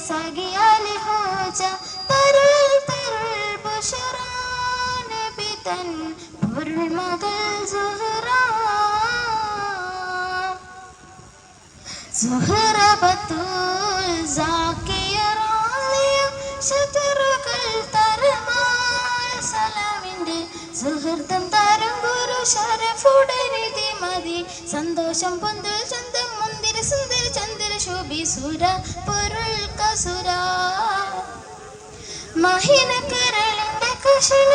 സാഗിയാലി Hodja തരുൾ തരുൾ ബുശറ നബി തൻ പൊരുൾ മകൾ സുഹറ ബത്തൂൽ സാക്കിയ റാളിയ ശതറുകൾ തരമാൽ സലാമിൻ്റെ സുഹൃത്തം തരം ഗുരു ശരഫുടരിതി മതി സന്തോഷം പൊന്തൽ ചന്തം മന്ദിര സുന്ദര ചന്ദ്ര ശോഭി സുര പൊരുൾ കസുര മഹിന കരളിൻ്റെ കഷണ